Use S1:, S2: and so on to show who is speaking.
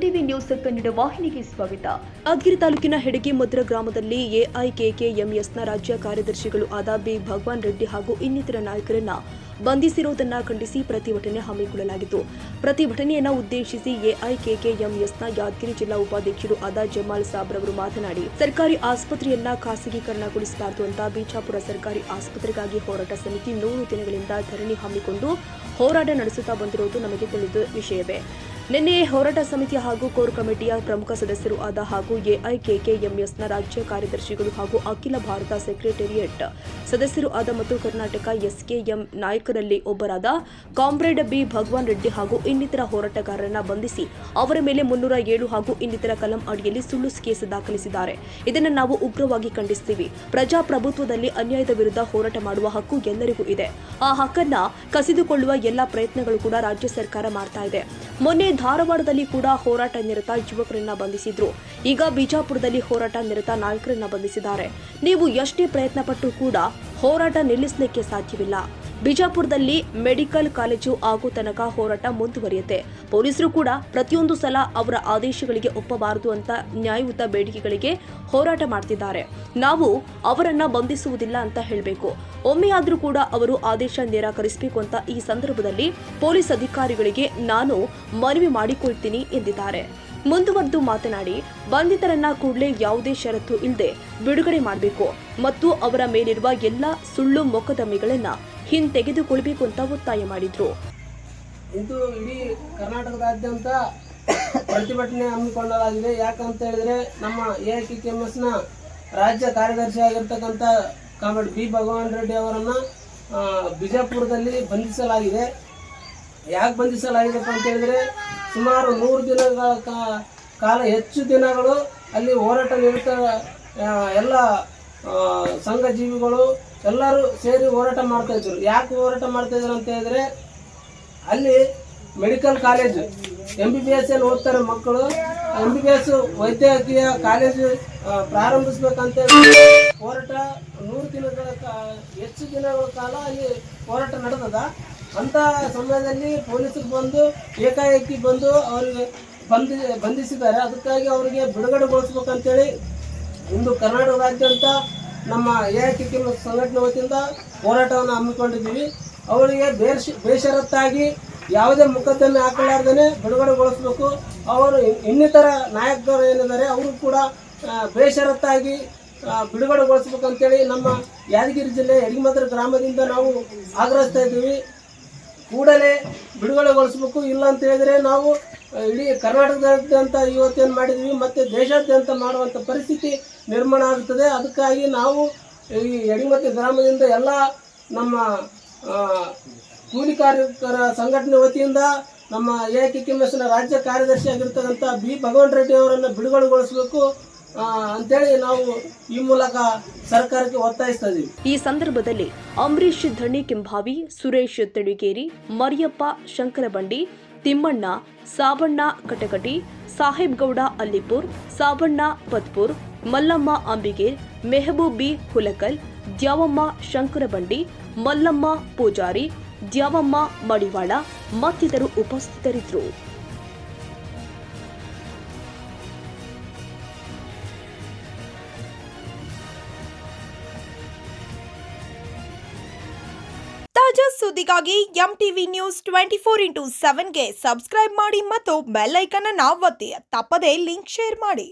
S1: MTV news Kannada ವಾಹಿನಿಗೆ ಸ್ವಾಗತ. ಯಾದಗಿರಿ ತಾಲೂಕಿನ ಹೆಡಗಿ ಮದ್ರ ಗ್ರಾಮದಲ್ಲಿ ಎಐಕೆಕೆಎಂಎಸ್ನ ರಾಜ್ಯ ಕಾರ್ಯದರ್ಶಿಗಳು ಆದ ಬಿ ಭಗವಾನ್ ರೆಡ್ಡಿ ಹಾಗೂ ಇನ್ನಿತರ ನಾಯಕರನ್ನ ಬಂಧಿಸಿರುವುದನ್ನು ಖಂಡಿಸಿ ಪ್ರತಿಭಟನೆ ಹಮ್ಮಿಕೊಳ್ಳಲಾಗಿತ್ತು. ಪ್ರತಿಭಟನೆಯನ್ನು ಉದ್ದೇಶಿಸಿ ಎಐಕೆಕೆಎಂಎಸ್ನ ಯಾದಗಿರಿ ಜಿಲ್ಲಾ ಉಪಾಧ್ಯಕ್ಷರು ಆದ ಜಮಾಲ್ ಸಾಬ್ ರವರು ಮಾತನಾಡಿ, ಸರ್ಕಾರಿ ಆಸ್ಪತ್ರೆಯನ್ನ ಖಾಸಗೀಕರಣಗೊಳಿಸಬಾರದು ಅಂತ ಬಿಜಾಪುರ ಸರ್ಕಾರಿ ಆಸ್ಪತ್ರೆಗಾಗಿ ಹೋರಾಟ ಸಮಿತಿ 100 ದಿನಗಳಿಂದ ಧರಣಿ ಹಮ್ಮಿಕೊಂಡು ಹೋರಾಟ ನಡೆಸುತ್ತಾ ಬಂದಿರುವುದು ನಮಗೆ ತಿಳಿದ ವಿಷಯವೇ. ನಿನ್ನೆ ಹೋರಾಟ ಸಮಿತಿ ಹಾಗೂ ಕೋರ್ ಕಮಿಟಿಯ ಪ್ರಮುಖ ಸದಸ್ಯರು ಆದ ಹಾಗೂ ಎಐಕೆಕೆಎಂಎಸ್ನ ರಾಜ್ಯ ಕಾರ್ಯದರ್ಶಿಗಳು ಹಾಗೂ ಅಖಿಲ ಭಾರತ ಸೆಕ್ರೆಟೇರಿಯೇಟ್ ಸದಸ್ಯರು ಆದ ಮತ್ತು ಕರ್ನಾಟಕ ಎಸ್ಕೆಎಂ ನಾಯಕರಲ್ಲಿ ಒಬ್ಬರಾದ ಕಾಮ್ರೇಡ್ ಬಿ ಭಗವಾನ್ ರೆಡ್ಡಿ ಹಾಗೂ ಇನ್ನಿತರ ಹೋರಾಟಗಾರರನ್ನ ಬಂಧಿಸಿ ಅವರ ಮೇಲೆ 307 ಹಾಗೂ ಇನ್ನಿತರ ಕಲಂ ಅಡಿಯಲ್ಲಿ ಸುಳ್ಳು ಕೇಸ್ ದಾಖಲಿಸಿದ್ದಾರೆ. ಇದನ್ನು ನಾವು ಉಗ್ರವಾಗಿ ಖಂಡಿಸುತ್ತೀವಿ. ಪ್ರಜಾಪ್ರಭುತ್ವದಲ್ಲಿ ಅನ್ಯಾಯದ ವಿರುದ್ಧ ಹೋರಾಟ ಮಾಡುವ ಹಕ್ಕು ಎಲ್ಲರಿಗೂ ಇದೆ. ಆ ಹಕ್ಕನ್ನ ಕಸಿದುಕೊಳ್ಳುವ ಎಲ್ಲಾ ಪ್ರಯತ್ನಗಳು ಕೂಡ ರಾಜ್ಯ ಸರ್ಕಾರ ಮಾಡ್ತಾ ಇದೆ. ಮೊನ್ನೆ ಧಾರವಾಡದಲ್ಲಿ ಕೂಡ ಹೋರಾಟ ನಿರತ ಯುವಕರನ್ನ ಬಂಧಿಸಿದ್ರು. ಈಗ ಬಿಜಾಪುರದಲ್ಲಿ ಹೋರಾಟ ನಿರತ ನಾಯಕರನ್ನ ಬಂಧಿಸಿದ್ದಾರೆ. ನೀವು ಎಷ್ಟೇ ಪ್ರಯತ್ನ ಪಟ್ಟರೂ ಕೂಡ ಹೋರಾಟ ನಿಲ್ಲಿಸಲಿಕ್ಕೆ ಸಾಧ್ಯವಿಲ್ಲ. ಬಿಜಾಪುರದಲ್ಲಿ ಮೆಡಿಕಲ್ ಕಾಲೇಜು ಆಗೋ ತನಕ ಹೋರಾಟ ಮುಂದುವರಿಯುತ್ತೆ. ಪೊಲೀಸರು ಕೂಡ ಪ್ರತಿಯೊಂದು ಸಲ ಅವರ ಆದೇಶಗಳಿಗೆ ಒಪ್ಪಬಾರದು ಅಂತ ನ್ಯಾಯಯುತ ಬೇಡಿಕೆಗಳಿಗೆ ಹೋರಾಟ ಮಾಡ್ತಿದ್ದಾರೆ. ನಾವು ಅವರನ್ನ ಬಂಧಿಸುವುದಿಲ್ಲ ಅಂತ ಹೇಳಬೇಕು. ಒಮ್ಮೆಯಾದ್ರೂ ಕೂಡ ಅವರು ಆದೇಶ ನಿರಾಕರಿಸಬೇಕು ಅಂತ ಈ ಸಂದರ್ಭದಲ್ಲಿ ಪೊಲೀಸ್ ಅಧಿಕಾರಿಗಳಿಗೆ ನಾನು ಮನವಿ ಮಾಡಿಕೊಳ್ತೀನಿ ಎಂದಿದ್ದಾರೆ. ಮುಂದುವರೆದು ಮಾತನಾಡಿ, ಬಂಧಿತರನ್ನ ಕೂಡಲೇ ಯಾವುದೇ ಷರತ್ತು ಇಲ್ಲದೆ ಬಿಡುಗಡೆ ಮಾಡಬೇಕು ಮತ್ತು ಅವರ ಮೇಲಿರುವ ಎಲ್ಲ ಸುಳ್ಳು ಮೊಕದ್ದಮೆಗಳನ್ನ ಹಿಂತೆಗೆದುಕೊಳ್ಳಬೇಕು ಅಂತ ಒತ್ತಾಯ ಮಾಡಿದ್ರು.
S2: ಇದು ಇಡೀ ಕರ್ನಾಟಕದಾದ್ಯಂತ ಪ್ರತಿಭಟನೆ ಹಮ್ಮಿಕೊಳ್ಳಲಾಗಿದೆ. ಯಾಕಂತ ಹೇಳಿದ್ರೆ ನಮ್ಮ ಎಐಕೆಕೆಎಂಎಸ್ನ ರಾಜ್ಯ ಕಾರ್ಯದರ್ಶಿ ಆಗಿರ್ತಕ್ಕಂಥ ಕಾಮ್ರೇಡ್ ಬಿ ಭಗವಾನ್ ರೆಡ್ಡಿ ಅವರನ್ನು ಬಿಜಾಪುರದಲ್ಲಿ ಬಂಧಿಸಲಾಗಿದೆ. ಯಾಕೆ ಬಂಧಿಸಲಾಗಿದೆಪ್ಪ ಅಂತ ಹೇಳಿದ್ರೆ ಸುಮಾರು 100 ದಿನಗಳ ಕಾಲ ಹೆಚ್ಚು ದಿನಗಳು ಅಲ್ಲಿ ಹೋರಾಟ ನಿರತ ಎಲ್ಲ ಸಂಘಜೀವಿಗಳು ಎಲ್ಲರೂ ಸೇರಿ ಹೋರಾಟ ಮಾಡ್ತಾ ಇದ್ರು. ಯಾಕೆ ಹೋರಾಟ ಮಾಡ್ತಾ ಇದ್ರು ಅಂತ ಹೇಳಿದ್ರೆ ಅಲ್ಲಿ ಮೆಡಿಕಲ್ ಕಾಲೇಜು MBBS ಏನು ಓದ್ತಾರೆ ಮಕ್ಕಳು, MBBS ವೈದ್ಯಕೀಯ ಕಾಲೇಜು ಪ್ರಾರಂಭಿಸ್ಬೇಕಂತ ಹೋರಾಟ 100 ದಿನಗಳ ಹೆಚ್ಚು ದಿನಗಳ ಕಾಲ ಅಲ್ಲಿ ಹೋರಾಟ ನಡೆದದ. ಅಂಥ ಸಮಯದಲ್ಲಿ ಪೊಲೀಸರು ಬಂದು ಏಕಾಏಕಿ ಬಂದು ಅವರಿಗೆ ಬಂಧಿಸಿದ್ದಾರೆ. ಅದಕ್ಕಾಗಿ ಅವರಿಗೆ ಬಿಡುಗಡೆಗೊಳಿಸ್ಬೇಕಂತೇಳಿ ಇಂದು ಕರ್ನಾಟಕದಾದ್ಯಂತ ನಮ್ಮ ಎಐಕೆಕೆಎಂಎಸ್ ಸಂಘಟನೆ ವತಿಯಿಂದ ಹೋರಾಟವನ್ನು ಹಮ್ಮಿಕೊಂಡಿದ್ದೀವಿ. ಅವರಿಗೆ ಬೇಷರತ್ತಾಗಿ ಯಾವುದೇ ಮೊಕದ್ದಮೆ ಹಾಕಲಾರ್ದೇ ಬಿಡುಗಡೆಗೊಳಿಸಬೇಕು. ಅವರು ಇನ್ನಿತರ ನಾಯಕರು ಏನಿದ್ದಾರೆ ಅವರು ಕೂಡ ಬೇಷರತ್ತಾಗಿ ಬಿಡುಗಡೆಗೊಳಿಸ್ಬೇಕಂತೇಳಿ ನಮ್ಮ ಯಾದಗಿರಿ ಜಿಲ್ಲೆ ಹೆಡಗಿಮದ್ರ ಗ್ರಾಮದಿಂದ ನಾವು ಆಗ್ರಹಿಸ್ತಾ ಇದ್ದೀವಿ. ಕೂಡಲೇ ಬಿಡುಗಡೆಗೊಳಿಸಬೇಕು. ಇಲ್ಲ ಅಂತ ಹೇಳಿದ್ರೆ ನಾವು ಇಡೀ ಕರ್ನಾಟಕದಾದ್ಯಂತ ಇವತ್ತೇನು ಮಾಡಿದ್ವಿ ಮತ್ತು ದೇಶಾದ್ಯಂತ ಮಾಡುವಂಥ ಪರಿಸ್ಥಿತಿ ನಿರ್ಮಾಣ ಆಗುತ್ತದೆ. ಅದಕ್ಕಾಗಿ ನಾವು ಈ ಹೆಡಗಿಮದ್ರ ಗ್ರಾಮದಿಂದ ಎಲ್ಲ ನಮ್ಮ ಕೂಲಿ ಕಾರ್ಮಿಕರ ಸಂಘಟನೆ ವತಿಯಿಂದ ನಮ್ಮ ಎಐಕೆಕೆಎಂಎಸ್ನ ರಾಜ್ಯ ಕಾರ್ಯದರ್ಶಿ ಆಗಿರ್ತಕ್ಕಂಥ ಬಿ ಭಗವಾನ್ ರೆಡ್ಡಿ ಅವರನ್ನು ಬಿಡುಗಡೆಗೊಳಿಸಬೇಕು ಅಂತೇಳಿ ನಾವು ಈ ಮೂಲಕ ಸರ್ಕಾರಕ್ಕೆ ಒತ್ತಾಯಿಸ್ತಾ ಇದ್ದೀವಿ.
S1: ಈ ಸಂದರ್ಭದಲ್ಲಿ ಅಂಬರೀಶ್ ಧಣಿ ಕೆಂಭಾವಿ, ಸುರೇಶ್ ತಡಿಗೇರಿ, ಮರಿಯಪ್ಪ ಶಂಕರಬಂಡಿ, ತಿಮ್ಮಣ್ಣ, ಸಾಬಣ್ಣ ಕಟಕಟಿ, ಸಾಹೇಬ್ ಗೌಡ ಅಲ್ಲಿಪುರ್, ಸಾಬಣ್ಣ ಪತ್ಪುರ್, ಮಲ್ಲಮ್ಮ ಅಂಬಿಗೇರ್, ಮೆಹಬೂಬ್ ಬಿ ಹುಲಕಲ್, ದ್ಯಾವಮ್ಮ ಶಂಕರಬಂಡಿ, ಮಲ್ಲಮ್ಮ ಪೂಜಾರಿ, ದ್ಯಾವಮ್ಮ ಮಡಿವಾಳ ಮತ್ತಿತರರು ಉಪಸ್ಥಿತರಿದ್ದರು.
S3: ತಾಜಾ ಸುದ್ದಿಗಾಗಿ ಎಂಟಿವಿ ನ್ಯೂಸ್ 24x7ಗೆ ಸಬ್ಸ್ಕ್ರೈಬ್ ಮಾಡಿ ಮತ್ತು ಬೆಲ್ ಐಕಾನ್ ಅನ್ನು ಒತ್ತಿ. ತಪ್ಪದೇ ಲಿಂಕ್ ಶೇರ್ ಮಾಡಿ.